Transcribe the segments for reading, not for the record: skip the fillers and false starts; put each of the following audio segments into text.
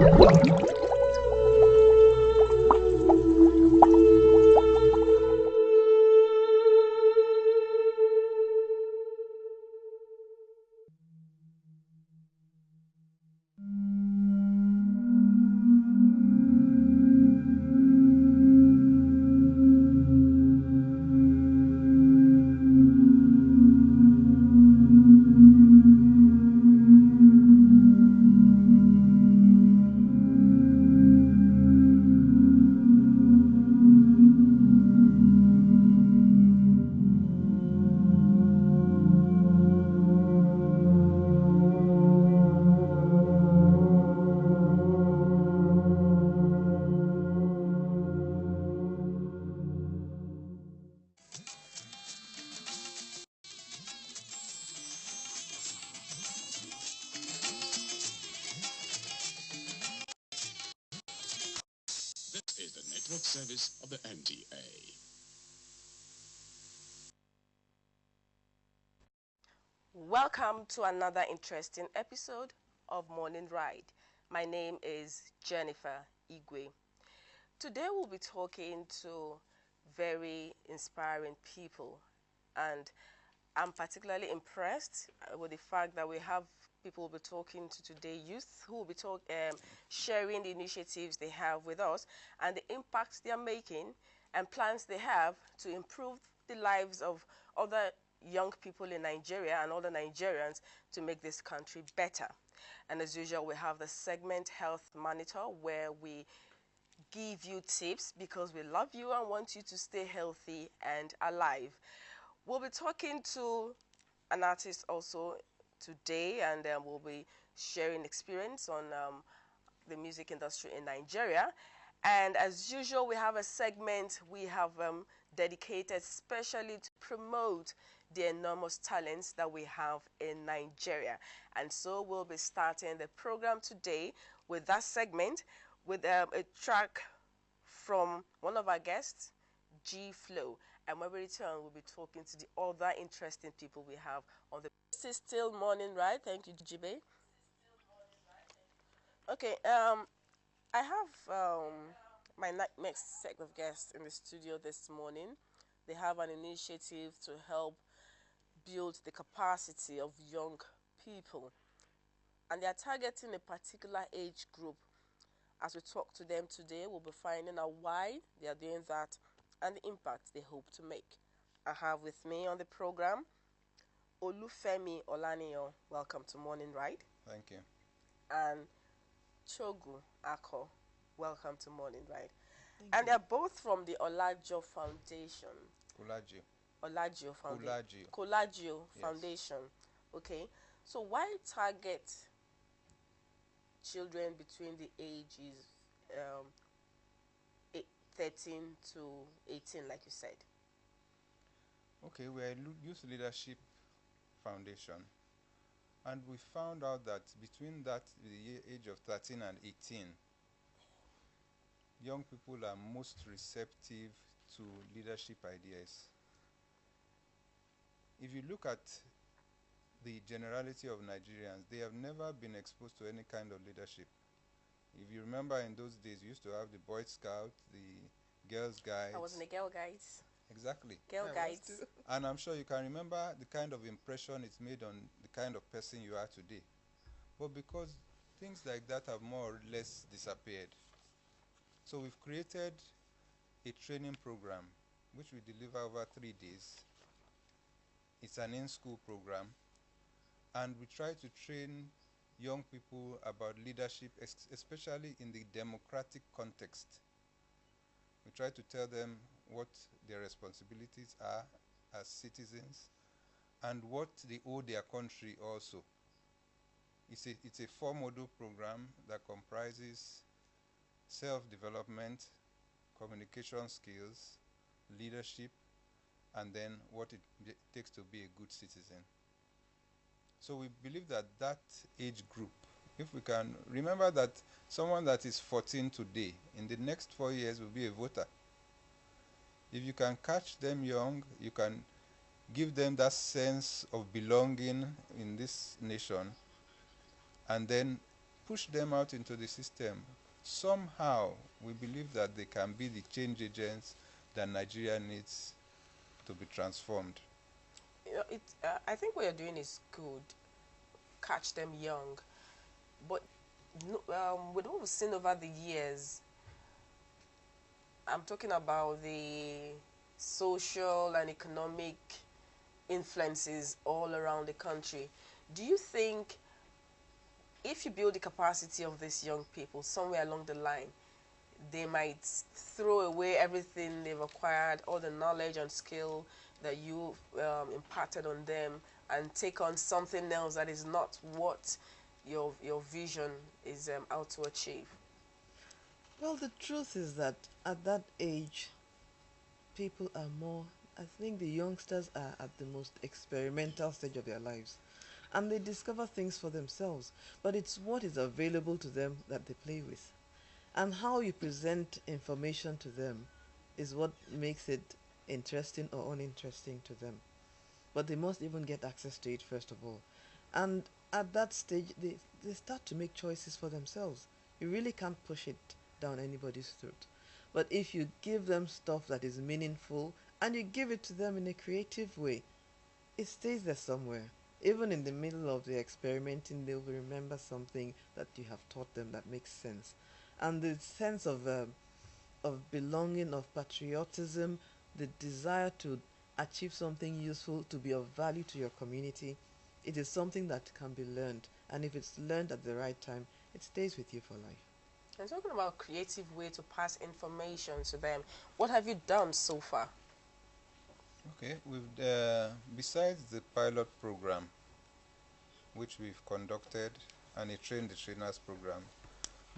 This is the network service of the NTA. Welcome to another interesting episode of Morning Ride. My name is Jennifer Igwe. Today we'll be talking to very inspiring people, and I'm particularly impressed with the fact that we have people we'll be talking to today, youth who will be sharing the initiatives they have with us and the impacts they are making and plans they have to improve the lives of other young people in Nigeria and other Nigerians to make this country better. And as usual, we have the segment Health Monitor, where we give you tips because we love you and want you to stay healthy and alive. We'll be talking to an artist also today, and we'll be sharing experience on the music industry in Nigeria. And as usual, we have a segment we have dedicated specially to promote the enormous talents that we have in Nigeria. And so we'll be starting the program today with that segment with a track from one of our guests, G Flow. And when we return, we'll be talking to the other interesting people we have on the. This is still Morning Ride. Thank you, Jibe. Okay, I have my next set of guests in the studio this morning. They have an initiative to help build the capacity of young people, and they are targeting a particular age group. As we talk to them today, we'll be finding out why they are doing that and the impact they hope to make. I have with me on the program Olufemi Olaniyan. Welcome to Morning Ride. Thank you. And Chogu Ako. Welcome to Morning Ride. And they're both from the Olajo Foundation. Olajo Foundation. Colagio Foundation. Okay. So why target children between the ages 13 to 18, like you said? Okay, we're a Youth Leadership Foundation, and we found out that between the age of 13 and 18, young people are most receptive to leadership ideas. If you look at the generality of Nigerians, they have never been exposed to any kind of leadership. If you remember, in those days, we used to have the Boy Scouts, the Girls Guides. I was in the Girl Guides. Exactly. Girl Guides. And I'm sure you can remember the kind of impression it's made on the kind of person you are today. But because things like that have more or less disappeared, so we've created a training program which we deliver over 3 days. It's an in-school program, and we try to train young people about leadership, especially in the democratic context. We try to tell them what their responsibilities are as citizens and what they owe their country also. It's a 4-module program that comprises self-development, communication skills, leadership, and then what it takes to be a good citizen. So we believe that that age group, if we can remember that someone that is 14 today, in the next 4 years will be a voter. If you can catch them young, you can give them that sense of belonging in this nation, and then push them out into the system, somehow we believe that they can be the change agents that Nigeria needs to be transformed. You know, I think what you're doing is good. Catch them young. But with what we've seen over the years, I'm talking about the social and economic influences all around the country. Do you think if you build the capacity of these young people somewhere along the line, they might throw away everything they've acquired, all the knowledge and skill that you imparted on them, and take on something else that is not what your vision is out to achieve? Well, the truth is that at that age, people are more, I think the youngsters are at the most experimental stage of their lives. And they discover things for themselves. But it's what is available to them that they play with. And how you present information to them is what makes it interesting or uninteresting to them. But they must even get access to it first of all. And at that stage, they start to make choices for themselves. You really can't push it down anybody's throat. But if you give them stuff that is meaningful and you give it to them in a creative way, it stays there somewhere. Even in the middle of the experimenting, they will remember something that you have taught them that makes sense. And the sense of belonging, of patriotism, the desire to achieve something useful, to be of value to your community, it is something that can be learned. And if it's learned at the right time, it stays with you for life. And talking about creative way to pass information to them, what have you done so far? Okay, besides the pilot program, which we've conducted, and a train the trainers program,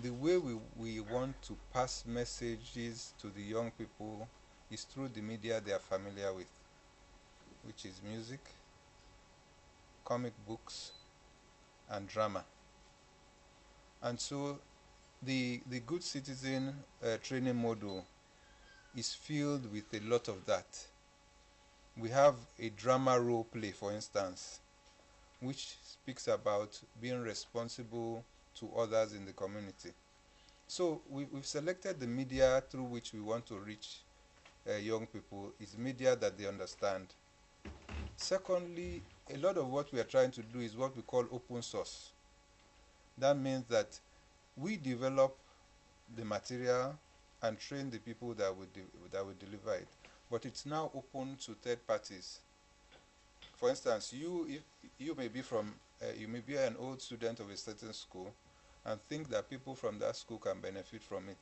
the way we want to pass messages to the young people is through the media they are familiar with, which is music, comic books, and drama. And so the Good Citizen training module is filled with a lot of that. We have a drama role play, for instance, which speaks about being responsible to others in the community. So we've selected the media through which we want to reach young people is media that they understand. Secondly, a lot of what we are trying to do is what we call open source. That means that we develop the material and train the people that will deliver it, but it's now open to third parties. For instance, you may be an old student of a certain school and think that people from that school can benefit from it,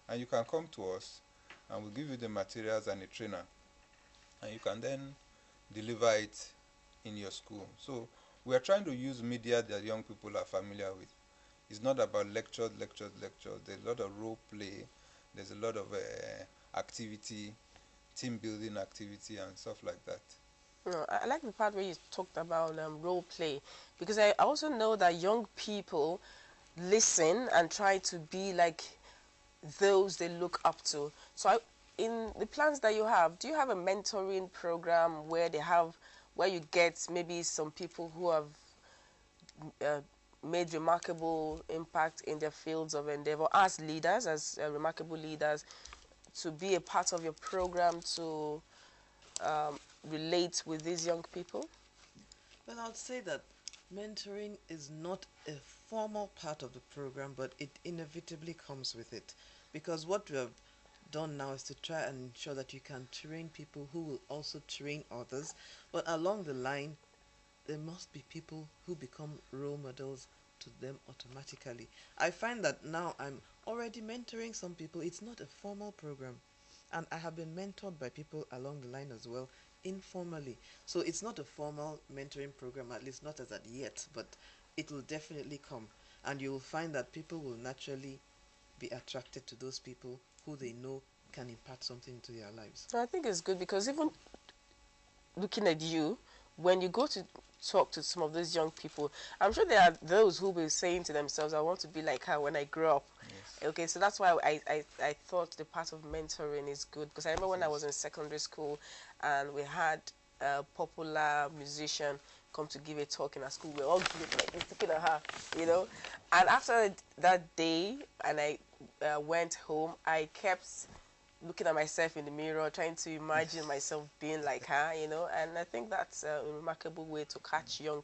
and you can come to us and we'll give you the materials and a trainer, and you can then deliver it in your school. So we are trying to use media that young people are familiar with. It's not about lectures. There's a lot of role play, there's a lot of activity, team building activity and stuff like that. No, I like the part where you talked about role play, because I also know that young people listen and try to be like those they look up to. So in the plans that you have, do you have a mentoring program where you get maybe some people who have made remarkable impact in their fields of endeavor as leaders, as remarkable leaders, to be a part of your program to relate with these young people? Well, I would say that mentoring is not a formal part of the program, but it inevitably comes with it. Because what we have done now is to try and ensure that you can train people who will also train others. But along the line, there must be people who become role models to them automatically. I find that now I'm already mentoring some people. It's not a formal program. And I have been mentored by people along the line as well, informally. So it's not a formal mentoring program, at least not as at yet, but it will definitely come. And you will find that people will naturally be attracted to those people who they know can impart something to their lives. I think it's good, because even looking at you, when you go to talk to some of these young people, I'm sure there are those who will be saying to themselves, I want to be like her when I grow up. Yes. Okay, so that's why I thought the part of mentoring is good, because I remember when I was in secondary school and we had a popular musician come to give a talk in our school. We're all like looking at her, you know. And after that day, and I went home, I kept looking at myself in the mirror, trying to imagine myself being like her, you know. And I think that's a remarkable way to catch young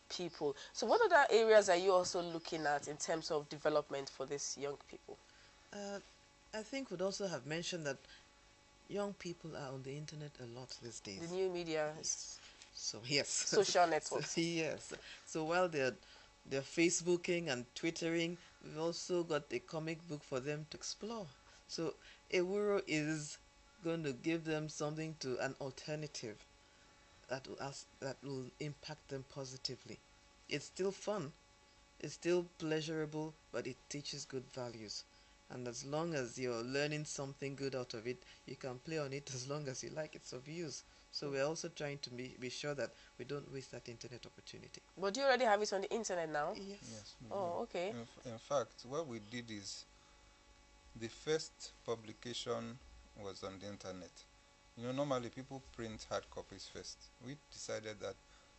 people. So what other areas are you also looking at in terms of development for these young people? I think we'd also have mentioned that young people are on the internet a lot these days. The new media. Yes. So yes. Social networks. So, yes. So while they're Facebooking and Twittering, we've also got a comic book for them to explore. So Ewuro is going to give them something to an alternative that will impact them positively. It's still fun, it's still pleasurable, but it teaches good values. And as long as you're learning something good out of it, you can play on it as long as you like. It's of use. So we're also trying to be sure that we don't waste that internet opportunity. But do you already have it on the internet now? Yes. Yes. Oh, okay. In fact, what we did is the first publication was on the internet. You know, normally people print hard copies first. We decided that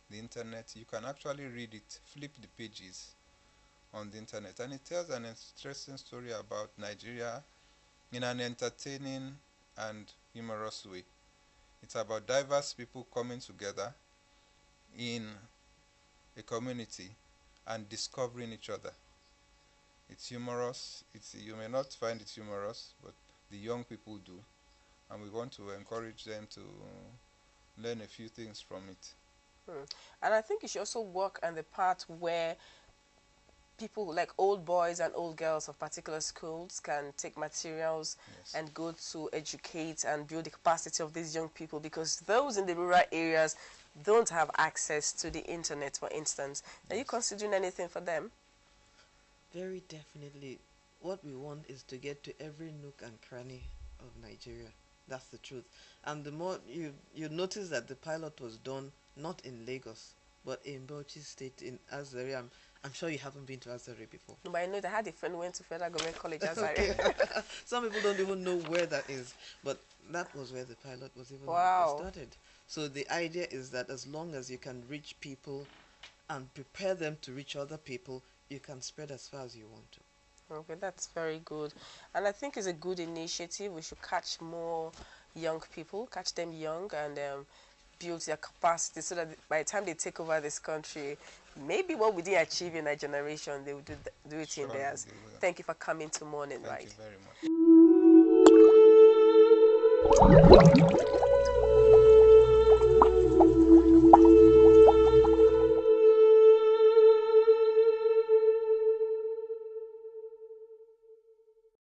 the internet, you can actually read it, flip the pages on the internet, and it tells an interesting story about Nigeria in an entertaining and humorous way. It's about diverse people coming together in a community and discovering each other. It's humorous. You may not find it humorous, but the young people do, and we want to encourage them to learn a few things from it. And I think you should also work on the part where people like old boys and old girls of particular schools can take materials and go to educate and build the capacity of these young people, because those in the rural areas don't have access to the internet, for instance. Are you considering anything for them? Very definitely. What we want is to get to every nook and cranny of Nigeria. That's the truth. And the more you notice that the pilot was done not in Lagos, but in Bauchi State, in Azare. I'm sure you haven't been to Azare before. No, but I know that I had a friend who went to Federal Government College Azare. Okay. Some people don't even know where that is, but that was where the pilot was even started. So the idea is that as long as you can reach people and prepare them to reach other people, you can spread as far as you want to. Okay, that's very good. And I think it's a good initiative. We should catch more young people, catch them young, and build their capacity so that by the time they take over this country, maybe what we didn't achieve in our generation, they will do it in theirs. Thank you for coming to Morning Ride. Thank you very much.